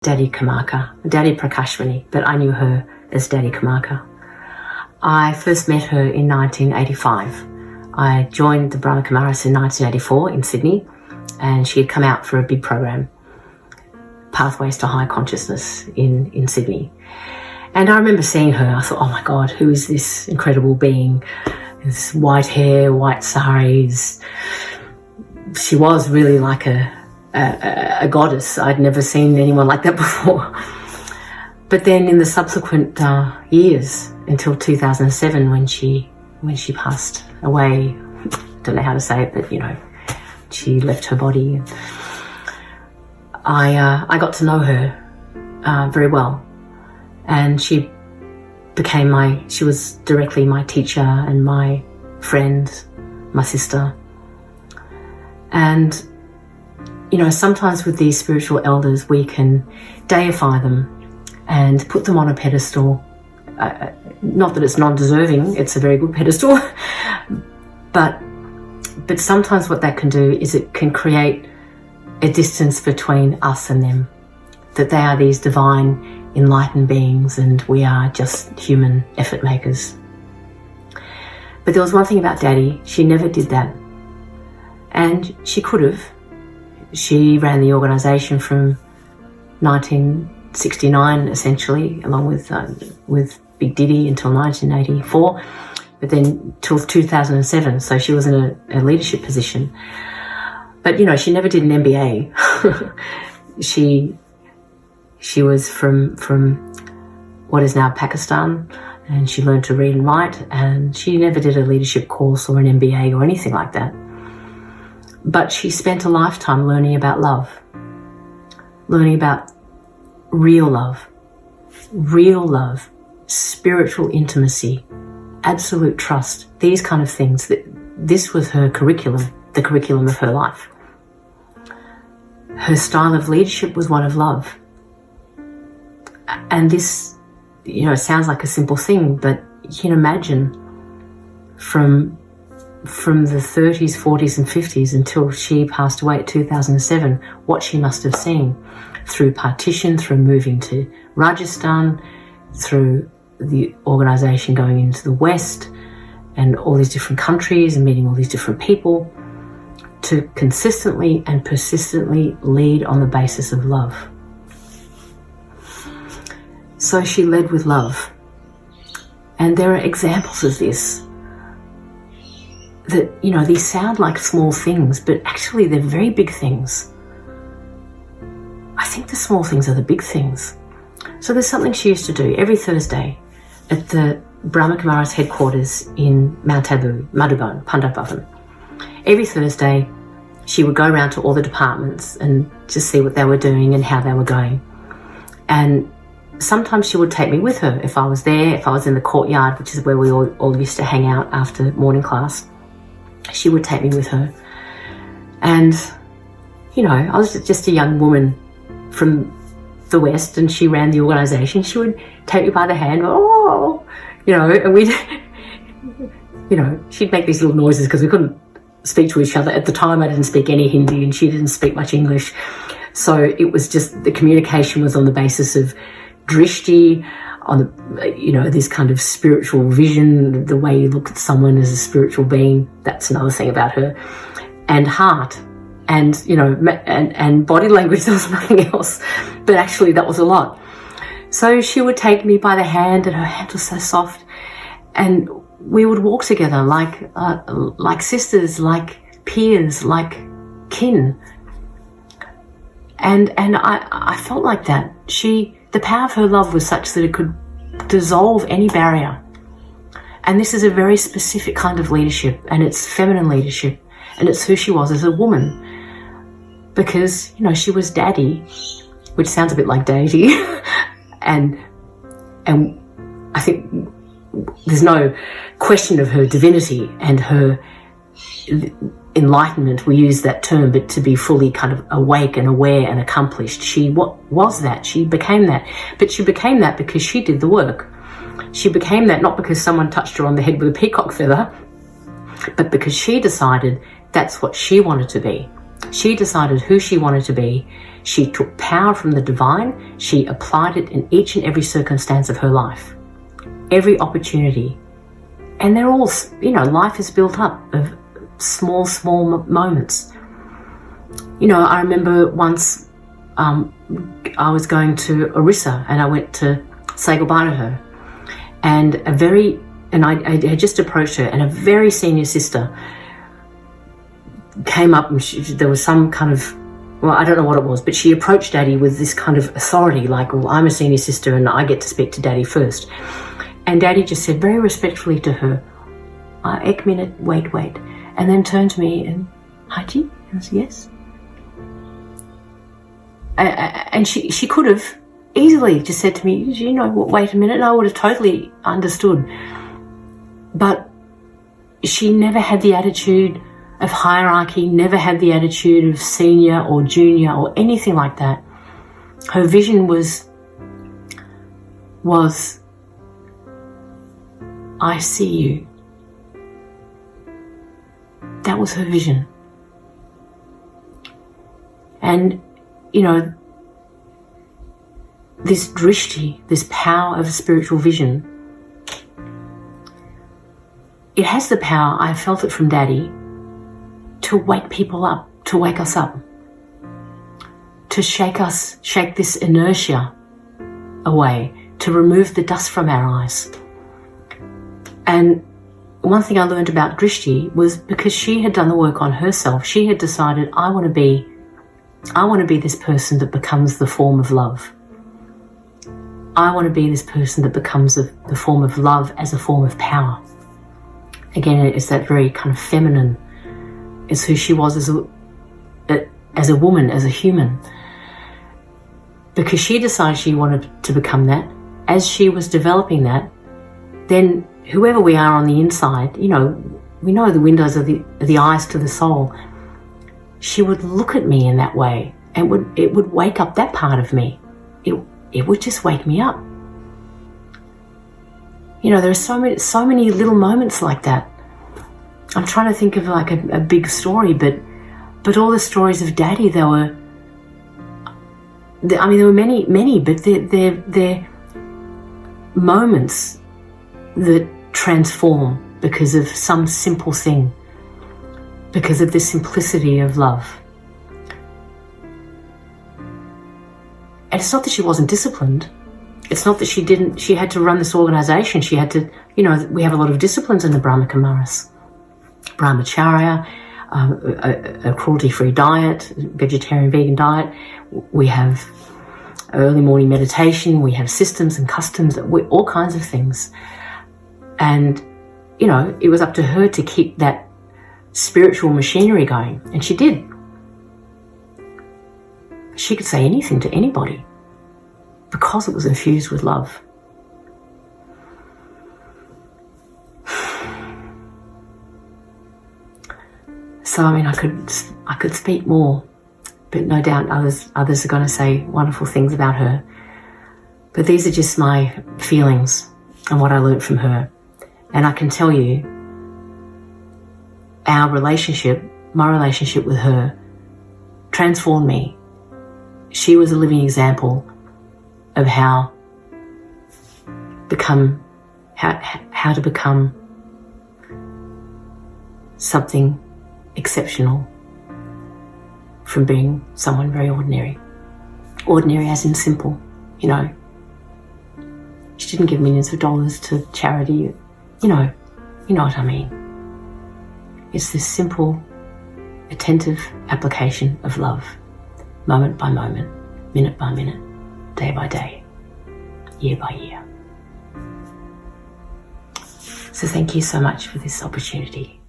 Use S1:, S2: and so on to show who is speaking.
S1: Daddy Kamarka, Daddy Prakashvani, but I knew her as Daddy Kamarka. I first met her in 1985. I joined the Brahma Kumaris in 1984 in Sydney, and she had come out for a big program, Pathways to High Consciousness in Sydney. And I remember seeing her, I thought, oh my God, who is this incredible being? This white hair, white saris. She was really like a goddess. I'd never seen anyone like that before. But then in the subsequent years, until 2007, when she passed away, don't know how to say it, but she left her body. I got to know her very well, and she was directly my teacher and my friend, my sister. And sometimes with these spiritual elders, we can deify them and put them on a pedestal. Not that it's non-deserving, it's a very good pedestal. but sometimes what that can do is it can create a distance between us and them. That they are these divine, enlightened beings and we are just human effort makers. But there was one thing about Daddy, she never did that. And she could have. She ran the organisation from 1969, essentially, along with Big Diddy until 1984, but then till 2007. So she was in a leadership position. But she never did an MBA. She was from what is now Pakistan, and she learned to read and write, and she never did a leadership course or an MBA or anything like that. But she spent a lifetime learning about love, learning about real love, spiritual intimacy, absolute trust, these kind of things. This was her curriculum, the curriculum of her life. Her style of leadership was one of love. And this, sounds like a simple thing, but you can imagine from the 30s, 40s and 50s until she passed away in 2007, what she must have seen through partition, through moving to Rajasthan, through the organisation going into the West and all these different countries and meeting all these different people, to consistently and persistently lead on the basis of love. So she led with love. And there are examples of this that, these sound like small things, but actually they're very big things. I think the small things are the big things. So there's something she used to do every Thursday at the Brahma Kumaris headquarters in Mount Abu, Madhuban, Pandit Bhavan. Every Thursday, she would go around to all the departments and just see what they were doing and how they were going. And sometimes she would take me with her if I was there, if I was in the courtyard, which is where we all used to hang out after morning class. She would take me with her. And, I was just a young woman from the West, and she ran the organisation. She would take me by the hand, and we'd, she'd make these little noises because we couldn't speak to each other. At the time, I didn't speak any Hindi and she didn't speak much English. So it was just, the communication was on the basis of drishti, on this kind of spiritual vision, the way you look at someone as a spiritual being. That's another thing about her. And heart. And, and body language, there was nothing else. But actually that was a lot. So she would take me by the hand, and her hand was so soft. And we would walk together like sisters, like peers, like kin. And I felt like that. The power of her love was such that it could dissolve any barrier. And this is a very specific kind of leadership, and it's feminine leadership, and it's who she was as a woman. Because, she was Daddy, which sounds a bit like deity, and I think there's no question of her divinity and her enlightenment. We use that term, but to be fully kind of awake and aware and accomplished. She was that. She became that. But she became that because she did the work. She became that not because someone touched her on the head with a peacock feather, but because she decided that's what she wanted to be. She decided who she wanted to be. She took power from the divine. She applied it in each and every circumstance of her life, every opportunity. And they're all, life is built up of small moments. I remember once I was going to Orissa and I went to say goodbye to her. And I had just approached her, and a very senior sister came up, and there was some kind of, well, I don't know what it was, but she approached Daddy with this kind of authority, like, well, I'm a senior sister and I get to speak to Daddy first. And Daddy just said very respectfully to her, "Ek minute, wait." And then turned to me and, "Haji?" And I said, "Yes." And she could have easily just said to me, "Wait a minute," and I would have totally understood. But she never had the attitude of hierarchy, never had the attitude of senior or junior or anything like that. Her vision was I see you. That was her vision. And, this drishti, this power of a spiritual vision, it has the power, I felt it from Daddy, to wake people up, to wake us up, to shake this inertia away, to remove the dust from our eyes. And one thing I learned about drishti was because she had done the work on herself, she had decided, I want to be this person that becomes the form of love. I want to be this person that becomes the form of love as a form of power. Again, it's that very kind of feminine. It's who she was as a woman, as a human. Because she decided she wanted to become that. As she was developing that, then whoever we are on the inside, we know the windows of the eyes to the soul. She would look at me in that way, and it would wake up that part of me. It would just wake me up. There are so many little moments like that. I'm trying to think of like a big story, but all the stories of Daddy, there were many, but they're moments that transform because of some simple thing, because of the simplicity of love. And it's not that she wasn't disciplined. It's not that she had to run this organization. She had to, we have a lot of disciplines in the Brahma Kumaris. Brahmacharya, a cruelty-free diet, vegetarian, vegan diet. We have early morning meditation. We have systems and customs, all kinds of things. And, it was up to her to keep that spiritual machinery going. And she did. She could say anything to anybody because it was infused with love. So, I could speak more, but no doubt others are going to say wonderful things about her. But these are just my feelings and what I learned from her. And I can tell you, my relationship with her transformed me. She was a living example of how to become something exceptional from being someone very ordinary. Ordinary as in simple, She didn't give millions of dollars to charity, you know what I mean. It's this simple, attentive application of love, moment by moment, minute by minute, day by day, year by year. So thank you so much for this opportunity.